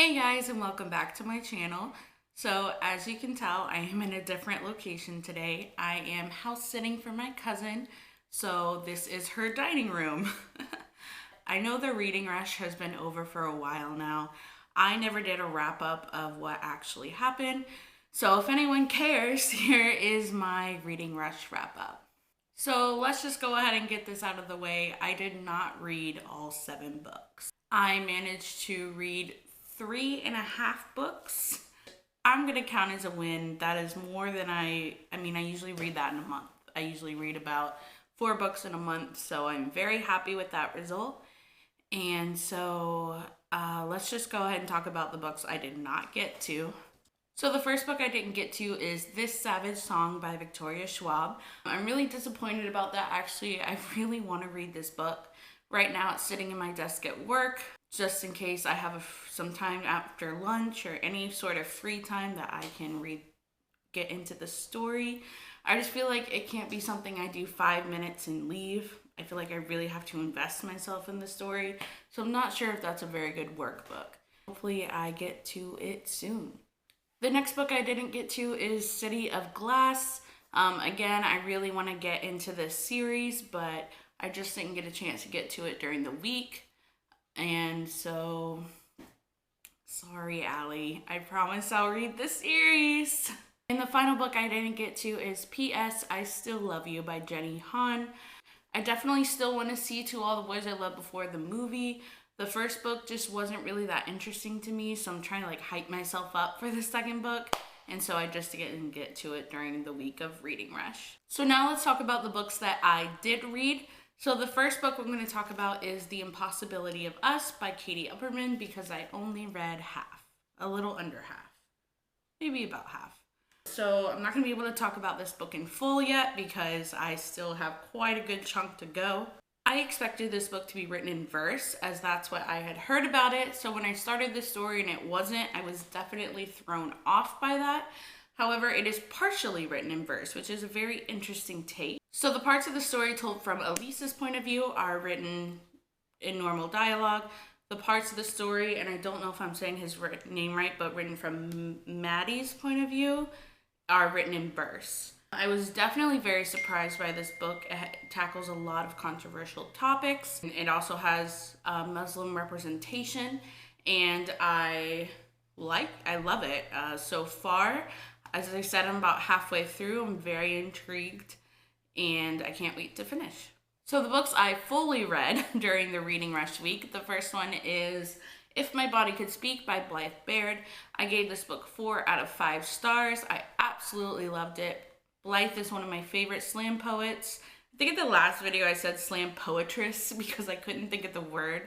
Hey guys, and welcome back to my channel. So as you can tell, I am in a different location today. I am house sitting for my cousin, so this is her dining room. I know the reading rush has been over for a while now. I never did a wrap up of what actually happened, so if anyone cares, here is my reading rush wrap up. So let's just go ahead and get this out of the way. I did not read all 7 books. I managed to read 3.5 books. I'm gonna count as a win. That is more than I usually read that in a month. I usually read about 4 books in a month, so I'm very happy with that result. And so let's just go ahead and talk about the books I did not get to. So the first book I didn't get to is This Savage Song by Victoria Schwab. I'm really disappointed about that, actually. I really want to read this book. Right now it's sitting in my desk at work, just in case I have some time after lunch or any sort of free time that I can get into the story. I just feel like it can't be something I do 5 minutes and leave. I feel like I really have to invest myself in the story. So I'm not sure if that's a very good workbook. Hopefully I get to it soon. The next book I didn't get to is City of Glass. Again, I really want to get into this series, but I just didn't get a chance to get to it during the week. And so, sorry, Allie. I promise I'll read the series. And the final book I didn't get to is P.S. I Still Love You by Jenny Han. I definitely still want to see To All the Boys I Loved Before the movie. The first book just wasn't really that interesting to me, so I'm trying to hype myself up for the second book. And so I just didn't get to it during the week of reading rush. So now let's talk about the books that I did read. So the first book we're going to talk about is The Impossibility of Us by Katy Upperman, because I only read half, a little under half, maybe about half. So I'm not going to be able to talk about this book in full yet because I still have quite a good chunk to go. I expected this book to be written in verse, as that's what I had heard about it. So when I started the story and it wasn't, I was definitely thrown off by that. However, it is partially written in verse, which is a very interesting take. So the parts of the story told from Elise's point of view are written in normal dialogue. The parts of the story, and I don't know if I'm saying his name right, but written from Maddie's point of view, are written in verse. I was definitely very surprised by this book. It tackles a lot of controversial topics. It also has Muslim representation, and I love it. So far, as I said, I'm about halfway through. I'm very intrigued, and I can't wait to finish. So the books I fully read during the reading rush week, the first one is If My Body Could Speak by Blythe Baird. I gave this book 4 out of 5 stars. I absolutely loved it. Blythe is one of my favorite slam poets. I think in the last video I said slam poetress because I couldn't think of the word.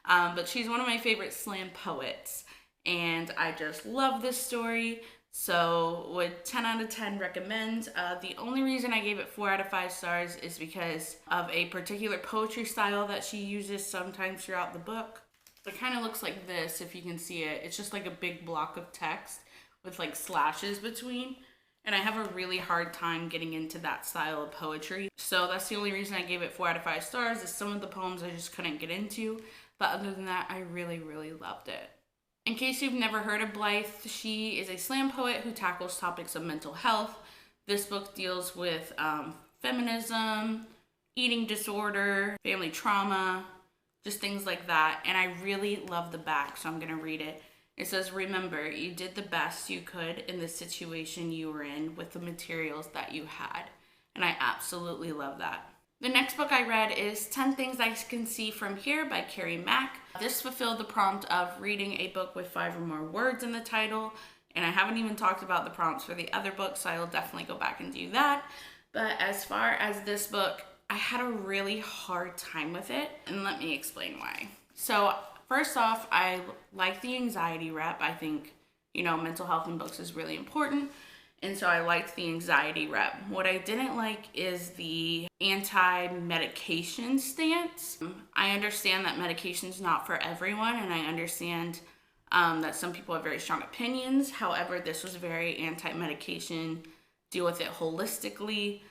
But she's one of my favorite slam poets. And I just love this story. So would 10 out of 10 recommend. The only reason I gave it 4 out of 5 stars is because of a particular poetry style that she uses sometimes throughout the book. It kind of looks like this, if you can see it. It's just like a big block of text with slashes between. And I have a really hard time getting into that style of poetry. So that's the only reason I gave it 4 out of 5 stars, is some of the poems I just couldn't get into. But other than that, I really, really loved it. In case you've never heard of Blythe, she is a slam poet who tackles topics of mental health. This book deals with feminism, eating disorder, family trauma, just things like that. And I really love the back, so I'm going to read it. It says, "Remember, you did the best you could in the situation you were in with the materials that you had." And I absolutely love that. The next book I read is 10 Things I Can See From Here by Carrie. This fulfilled the prompt of reading a book with 5 or more words in the title. And I haven't even talked about the prompts for the other books, so I will definitely go back and do that. But as far as this book, I had a really hard time with it. And let me explain why. So first off, I like the anxiety rep. I think, mental health in books is really important. And so I liked the anxiety rep. What I didn't like is the anti-medication stance. I understand that medication is not for everyone, and I understand that some people have very strong opinions. However, this was very anti-medication, deal with it holistically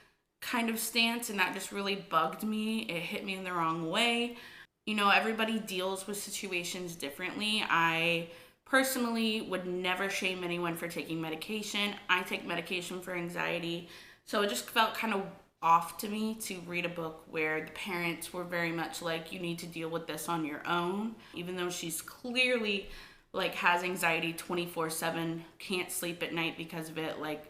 kind of stance, and that just really bugged me. It hit me in the wrong way. Everybody deals with situations differently. I personally would never shame anyone for taking medication. I take medication for anxiety, so it just felt kind of off to me to read a book where the parents were very much like, you need to deal with this on your own, even though she's clearly like has anxiety 24/7, can't sleep at night because of it, like,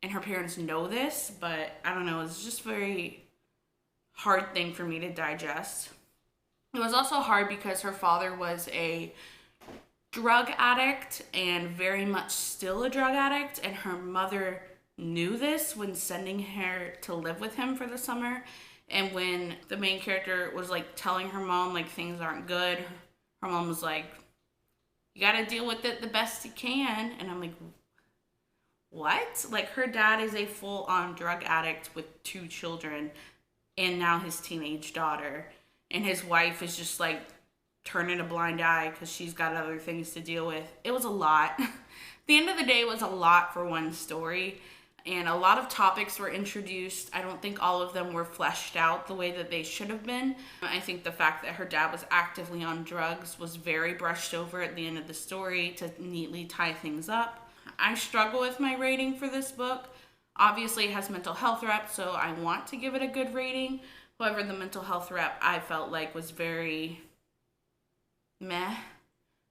and her parents know this, but I don't know, it's just a very hard thing for me to digest. It was also hard because her father was a drug addict and very much still a drug addict, and her mother knew this when sending her to live with him for the summer. And when the main character was like telling her mom like things aren't good, her mom was like, you gotta deal with it the best you can. And I'm like, what? Like, her dad is a full-on drug addict with 2 children and now his teenage daughter, and his wife is just like turning a blind eye because she's got other things to deal with. It was a lot. At the end of the day, it was a lot for one story, and a lot of topics were introduced. I don't think all of them were fleshed out the way that they should have been. I think the fact that her dad was actively on drugs was very brushed over at the end of the story to neatly tie things up. I struggle with my rating for this book. Obviously, it has mental health rep, so I want to give it a good rating. However, the mental health rep I felt like was very meh.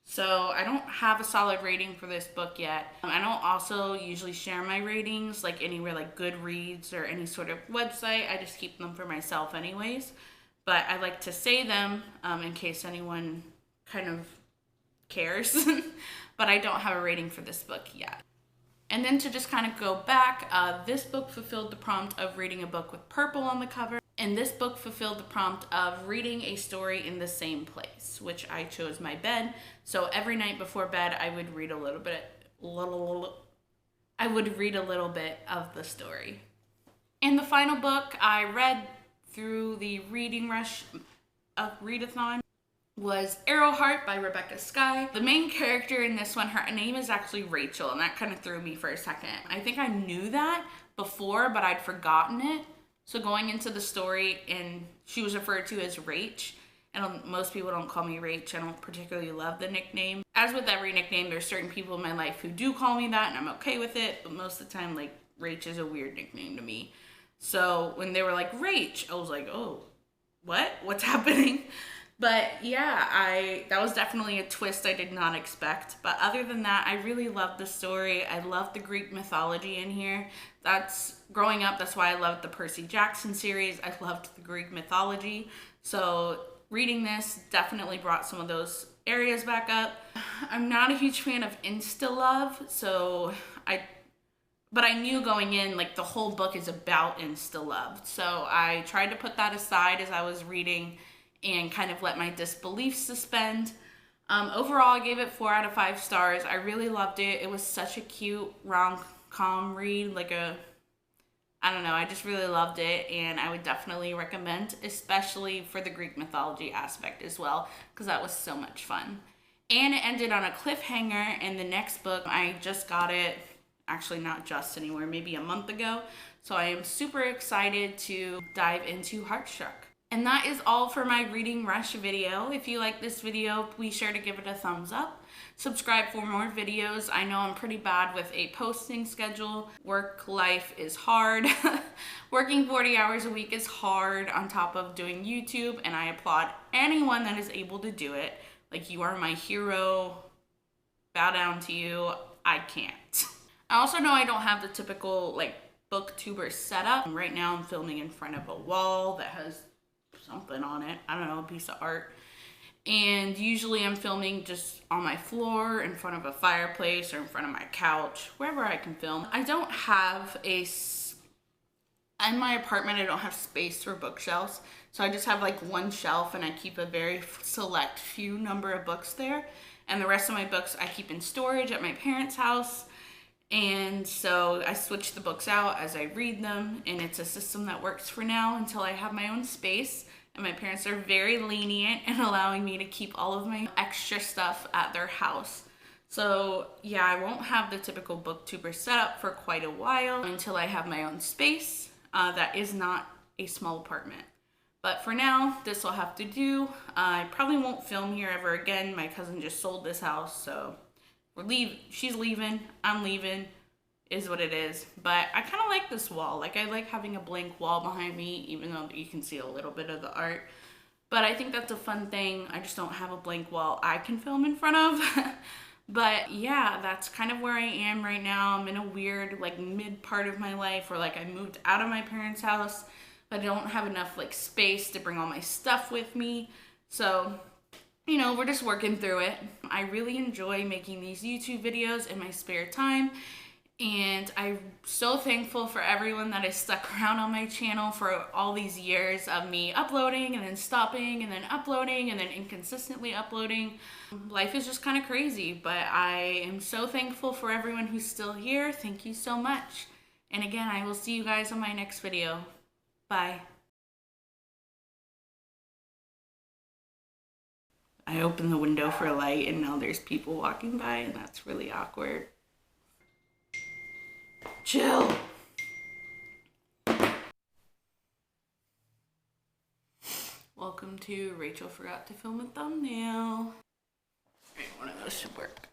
So I don't have a solid rating for this book yet. I don't also usually share my ratings like anywhere like Goodreads or any sort of website. I just keep them for myself anyways. But I like to say them in case anyone kind of cares. But I don't have a rating for this book yet. And then to just kind of go back, this book fulfilled the prompt of reading a book with purple on the cover. And this book fulfilled the prompt of reading a story in the same place, which I chose my bed. So every night before bed, I would read a little bit of the story. And the final book I read through the reading rush of readathon was Arrowheart by Rebecca Skye. The main character in this one, her name is actually Rachel, and that kind of threw me for a second. I think I knew that before, but I'd forgotten it. So going into the story, and she was referred to as Rach, and most people don't call me Rach. I don't particularly love the nickname. As with every nickname, there's certain people in my life who do call me that, and I'm okay with it, but most of the time, like, Rach is a weird nickname to me. So when they were like, Rach, I was like, oh, what? What's happening? But yeah, that was definitely a twist I did not expect. But other than that, I really loved the story. I loved the Greek mythology in here. Growing up, that's why I loved the Percy Jackson series. I loved the Greek mythology. So reading this definitely brought some of those areas back up. I'm not a huge fan of insta-love, but I knew going in, like, the whole book is about insta-love. So I tried to put that aside as I was reading and kind of let my disbelief suspend. Overall, I gave it 4 out of 5 stars. I really loved it. It was such a cute rom-com read, I don't know, I just really loved it, and I would definitely recommend, especially for the Greek mythology aspect as well, because that was so much fun. And it ended on a cliffhanger, and the next book, I just got it, actually not just anywhere, maybe a month ago, so I am super excited to dive into Heartstruck. And that is all for my reading rush video. If you like this video, please sure to give it a thumbs up. Subscribe for more videos. I know I'm pretty bad with a posting schedule. Work life is hard. Working 40 hours a week is hard on top of doing YouTube, and I applaud anyone that is able to do it. Like, you are my hero. Bow down to you. I can't. I also know I don't have the typical, like, booktuber setup. Right now I'm filming in front of a wall that has something on it. I don't know, a piece of art. And usually I'm filming just on my floor, in front of a fireplace, or in front of my couch, wherever I can film. I don't have in my apartment, I don't have space for bookshelves. So I just have like one shelf, and I keep a very select few number of books there. And the rest of my books I keep in storage at my parents' house. And so I switch the books out as I read them, and it's a system that works for now until I have my own space. And my parents are very lenient in allowing me to keep all of my extra stuff at their house. So yeah, I won't have the typical booktuber setup for quite a while until I have my own space. That is not a small apartment. But for now, this will have to do. I probably won't film here ever again. My cousin just sold this house, so she's leaving, I'm leaving, is what it is. But I kind of like this wall. Like, I like having a blank wall behind me, even though you can see a little bit of the art. But I think that's a fun thing. I just don't have a blank wall I can film in front of. But yeah, that's kind of where I am right now. I'm in a weird, like, mid part of my life where, like, I moved out of my parents' house, but I don't have enough, like, space to bring all my stuff with me. So, you know, we're just working through it. I really enjoy making these YouTube videos in my spare time. And I'm so thankful for everyone that has stuck around on my channel for all these years of me uploading and then stopping and then uploading and then inconsistently uploading. Life is just kind of crazy, but I am so thankful for everyone who's still here. Thank you so much. And again, I will see you guys on my next video. Bye. I opened the window for a light and now there's people walking by and that's really awkward. Chill. Welcome to Rachel Forgot to Film a Thumbnail. One of those should work.